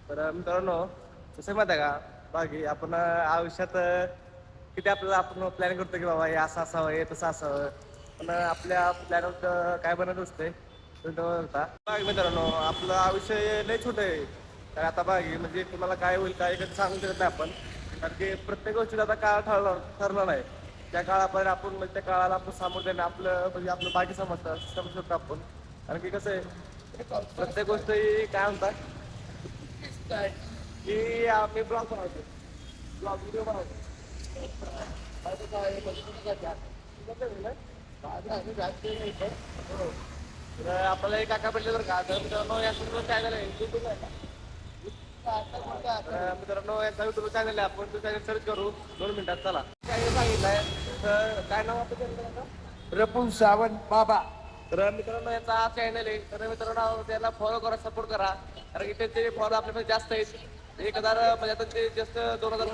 तर मित्रांनो कसं माहिती आहे का बाकी आपण आयुष्यात किती आपल्याला आपण प्लॅन करतो की बाबा हे असं असावं हे तसं असावं पण आपल्या प्लॅनवर काय बनत असते बाग मित्रांनो आपलं आयुष्य लय छोटं आहे. तर आता बागी म्हणजे तुम्हाला काय होईल काय कधी सांगू शकत नाही आपण कारण की प्रत्येक गोष्टीत आता काळ ठरला नाही. त्या काळापर्यंत आपण म्हणजे त्या काळाला आपण सामोरं देणं आपलं म्हणजे आपलं बाकी समजू शकतो आपण कारण की कसं आहे प्रत्येक गोष्ट ही काय म्हणतात की आम्ही ब्लॉग बनवतो ब्लॉग व्हिडिओ बनवतो. तर आपल्याला एक काका भेटले तर का तर मित्रांनो या चॅनल आहे युट्यूब आहे तर मित्रांनो याचा युट्यूब चॅनल आहे आपण तो चॅनल सर्च करू 2 मिनिटात चला चॅनल सांगितलंय तर काय नाव आपलं चॅनल रपून सावंत बाबा. तर मित्रांनो याचा चॅनल आहे तर मित्रांनो त्याला फॉलो करा सपोर्ट करा कारण की त्यांचे फॉलो आपल्याकडे जास्त आहेत 1000 म्हणजे आता ते जास्त 2000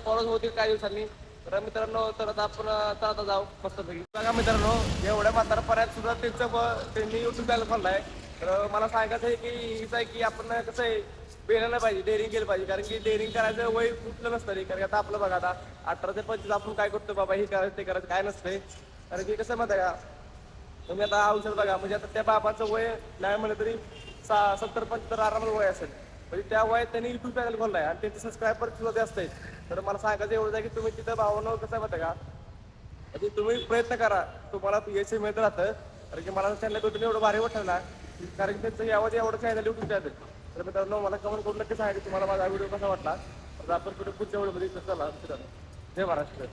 फॉलोअर्स होतील काही दिवसांनी तर मित्रांनो तर आता आपण आता जाऊ मस्तपैकी बघा मित्रांनो एवढ्या म्हातारपर्यंत सुद्धा त्यांनी युट्यूब चॅनल खोललाय तर मला सांगायचं आहे की हीच आहे की आपण कसं आहे पेलं नाही पाहिजे डेअरिंग केलं पाहिजे कारण की डेअरिंग करायचं वय कुठलं नसतं रे कारण आता आपलं बघा आता 18 ते 25 आपण काय करतो बाबा हे करायचं ते करायचं काय नसतंय कारण की कसं माहिती आहे का तुम्ही आता औषध बघा म्हणजे आता त्या बाबाचं वय नाही म्हणलं तरी 70-75 आरामात वय असेल म्हणजे त्या वयात त्यांनी युट्यूब चॅनल खोललाय आणि त्यांचे सबस्क्रायबर सुद्धा जास्त आहेत तर मला सांगायचं एवढं आहे की तुम्ही तिथं भावनं कसं माहिती का म्हणजे तुम्ही प्रयत्न करा तुम्हाला यश मिळत राहतं कारण की मला चॅनल भेटून एवढं भारी वाटलं ना कारण की त्यांचं यावं एवढं चॅनल युट्यूब चॅनल तर मित्रांनो मला कमेंट करून नक्की सांगा की तुम्हाला माझा व्हिडिओ कसा वाटला तर आपण पुढे पुढच्या व्हिडिओमध्ये चला जय महाराष्ट्र.